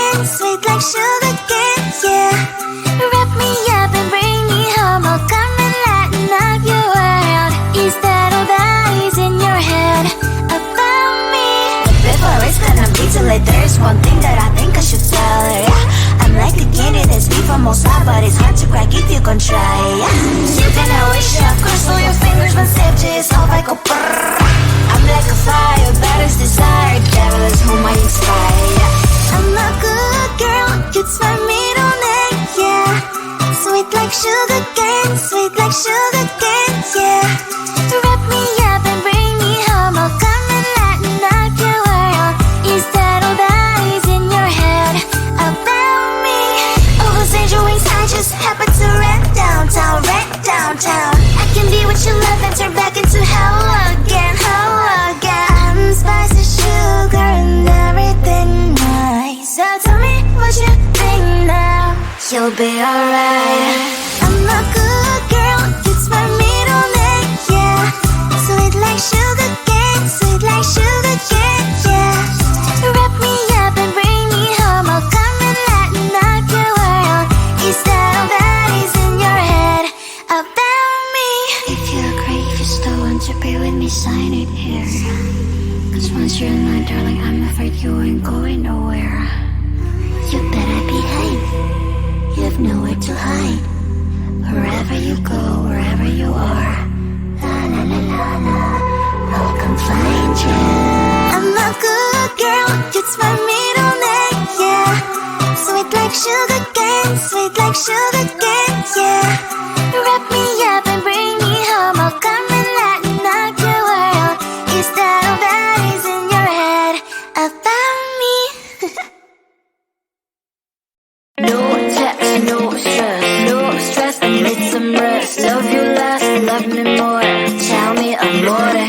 cane, sweet like sugar cane, yeah. Wrap me up and bring me home, I'll come and lighten up your world. Is that all that is in your head about me? Before it's gonna be too late, there's one thing that I think I should tell her, yeah. I'm like the candy that's sweet from outside, but it's hard to crack if you can try, yeah. You can always shove, cross all your fingers when safety is off, I go brrrr. I'm like a fire, baddest desire, devil is whom I inspire, yeah. I'm a good girl, it's my middle name, yeah. Sweet like sugar cane, sweet like sugar cane, yeah. Wrap me up and bring me home, I'll come and lighten up your world. Is that all that is in your head about me? All those angel wings I just happen to rent downtown, rent downtown. I can be what you love and turn back into hell again, hell again. Spicy sugar and everything nice. So tell me what you think now. You'll be alright. I'm a good girl, it's my middle name, yeah. Sweet like sugar cane, sweet like sugar cane, yeah. Wrap me up and bring me home, I'll come and lighten up your world. Is that all that is in your head about me? If you agree, if you still want to be with me, sign it here. Cause once you're in my darling, I'm afraid you ain't going nowhere. You better behave, you have nowhere to hide. Wherever you go, wherever you are, la la la la la, I'll come find you. I'm a good girl, it's my middle name, yeah. Sweet like sugar cane, sweet like sugar cane, yeah. Wrap me up and bring me home, I'll come and lighten up your world. Is that all that is in your head about me? No text, no stress, no stress, I need some rest. Love you less, love me more, tell me amore.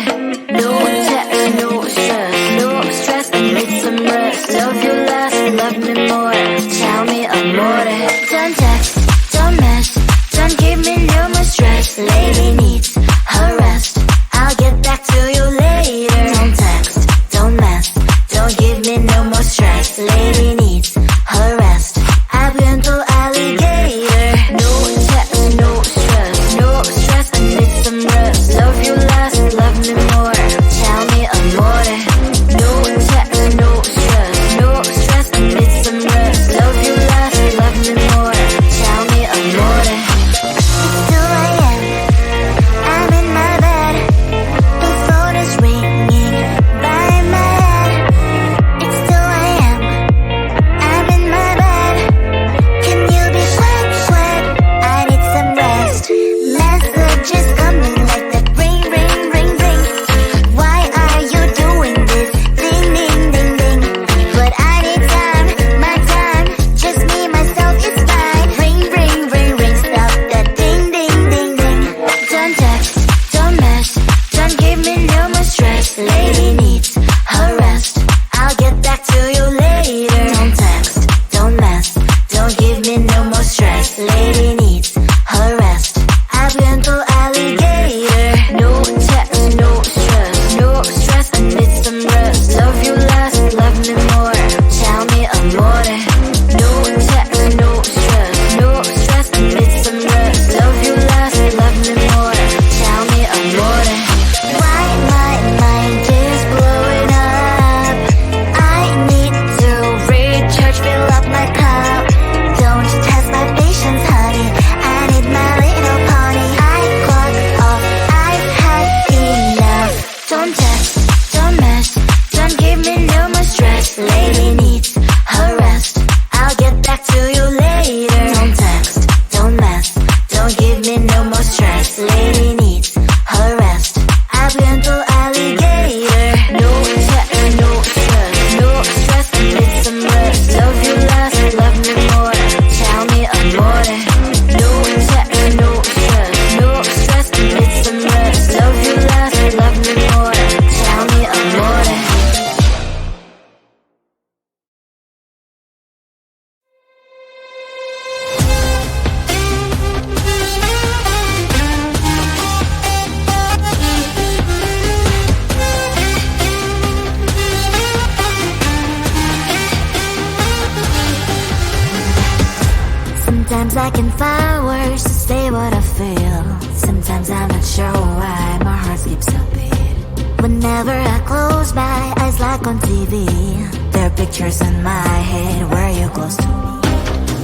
No text, no stress, no stress, I need some rest. Love you less, love me more, tell me amore. Don't text, don't mess, don't give me no more stress. Lady needs her rest, I'll get back to you later. Don't text, don't mess, don't give me no more stress. Lady needs her rest, I've been to alligator. No text, no stress, no stress, I need some rest. Love you less, love me more, tell me amore. No text, no stress, no stress, I need some rest. Sometimes I can find words to say what I feel. Sometimes I'm not sure why my heart skips a beat. Whenever I close my eyes like on TV, there are pictures in my head where you're close to me.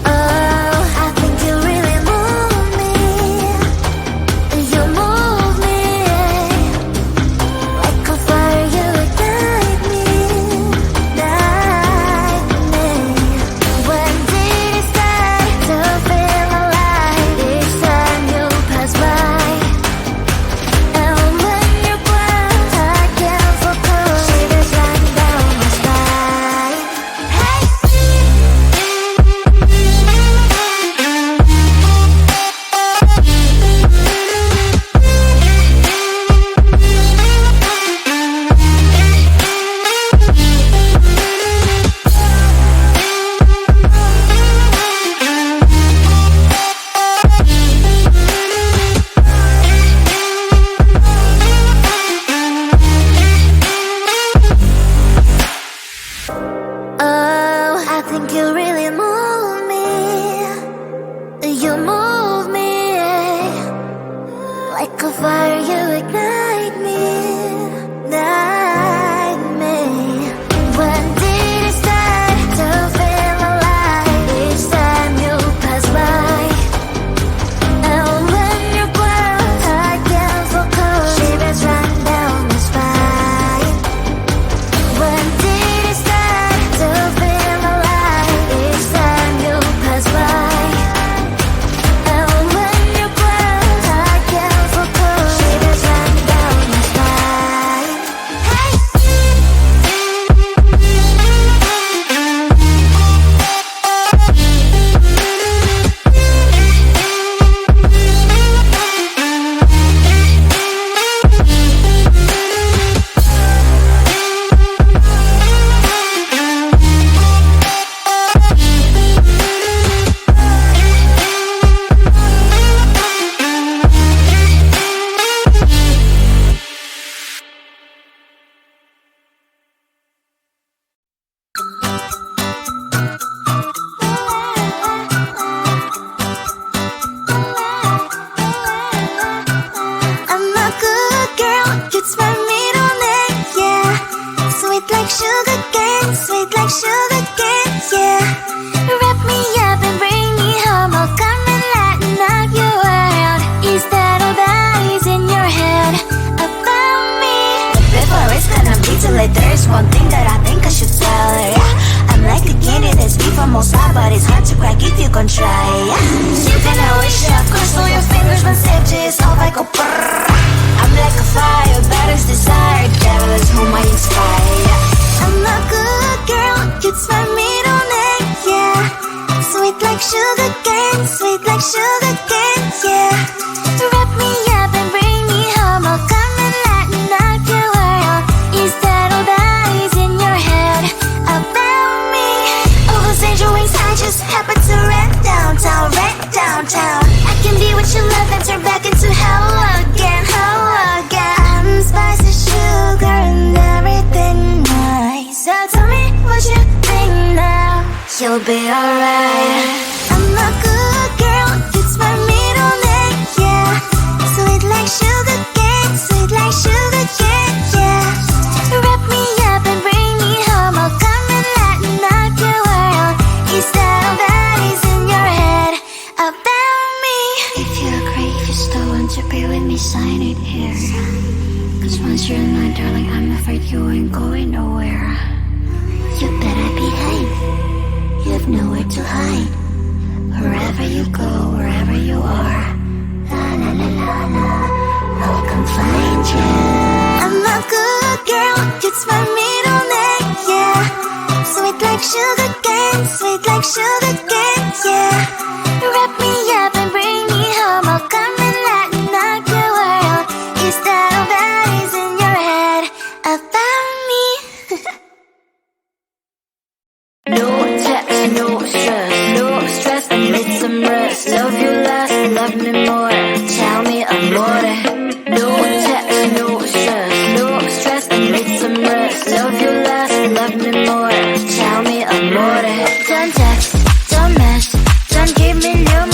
Oh, I think you really move me. You move me like a fire, you ignite me, ignite me. When did it start to feel alive? Each time you pass by, and when you're gone, I can't focus. Shivers run down my spine. Hey. Oh, I think you really move me. You move me like a fire, you ignite me, ignite me. When did it start to feel alive? Each time you pass by, and when you're gone, I can't focus. Shivers run down my spine. When did it start to feel alive? Each time you pass by, and when you're gone, I can't focus. Shivers run down my spine. Hey. I'm a good girl, it's my middle name, yeah. Sweet like sugar cane, sweet like sugar cane, yeah. Wrap me up and bring me home, I'll come and lighten up your world. Is that all that is in your head about me? Before it's gonna be too late, there's one thing that I think I should tell her, yeah. I'm like the candy that's deep from most high, but it's hard to crack if you can try, yeah. You can always shove crystal your fingers when safety is off, I go brrrr. I'm like a fire, battles desire, devil is whom I inspire, yeah. I'm a good girl, it's my middle name, yeah. Sweet like sugar cane, sweet like sugar cane, yeah. Wrap me up and bring me home, I'll come and lighten up your world. Is that all that is in your head about me? Oh, those angel wings, I just happen to rent downtown, rent downtown. I can be what you love and turn back into hell again, hell again. I'm spicy sugar and everything nice. So tell me what you think now. You'll be alright. I'm a good girl, it's my middle name, yeah. Sweet like sugar cane, sweet like sugar cane, yeah. Wrap me up and bring me home, I'll come and lighten up your world. Is that all that is in your head about me? If you agree, if you still want to be with me, sign it here. Cause once you're mine, darling, I'm afraid you ain't going nowhere. You better behave, you have nowhere to hide. Wherever you go, wherever you are, la la la la la, I'll come find you. I'm a good girl, it's my middle name, yeah. Sweet like sugar cane, sweet like sugar cane, yeah. Wrap me up and bring me home, I'll come and lighten up your world. Is that all that is in your head about me? No text, no stress, I need some rest. Love you less, love me more, tell me amore. No text, no stress, I need some rest. Love you less, love me more, tell me amore. Don't text, don't mess, don't give me new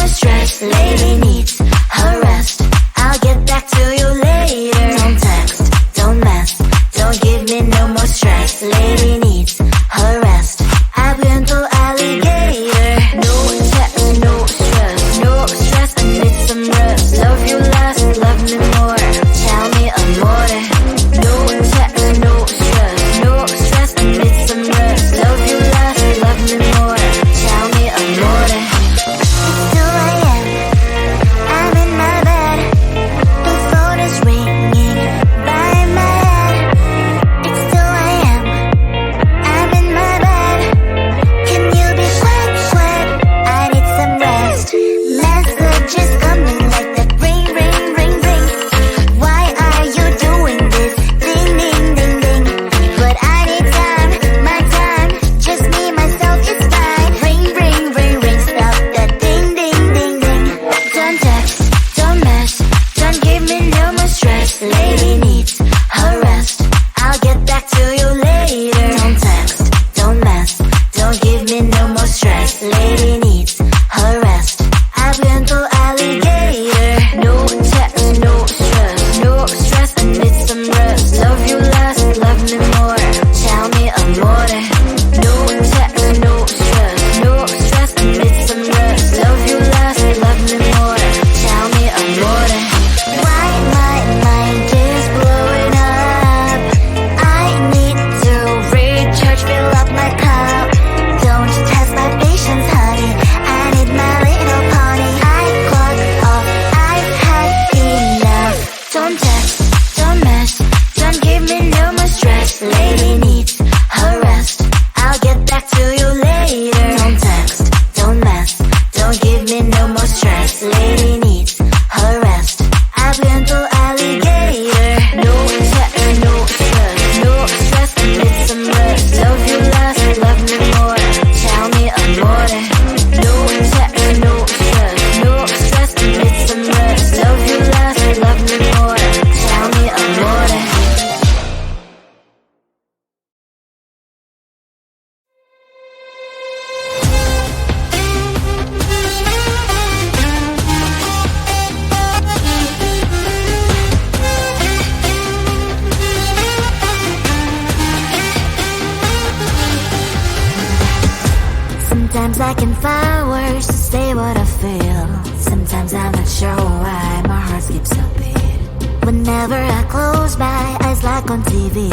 I can find words to say what I feel. Sometimes I'm not sure why my heart skips a beat. Whenever I close my eyes like on TV,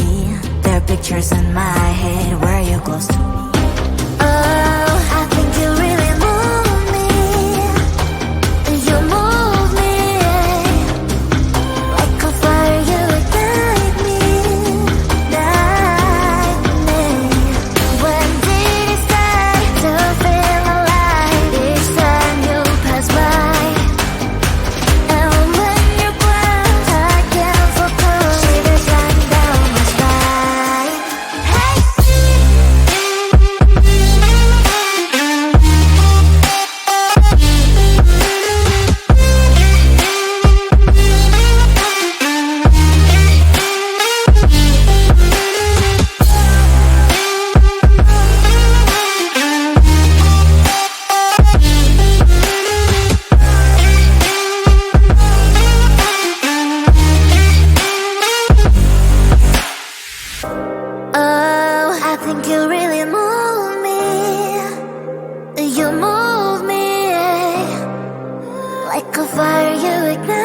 there are pictures in my head where you're close to me. Oh, I think you really move me. You move me like a fire, you ignite me, ignite me. When did it start to feel alive? Each time you pass by, and when you glance, I can't focus. Shivers run down my spine. Hey. Oh, I think you really move me. You move me like a fire, you ignite.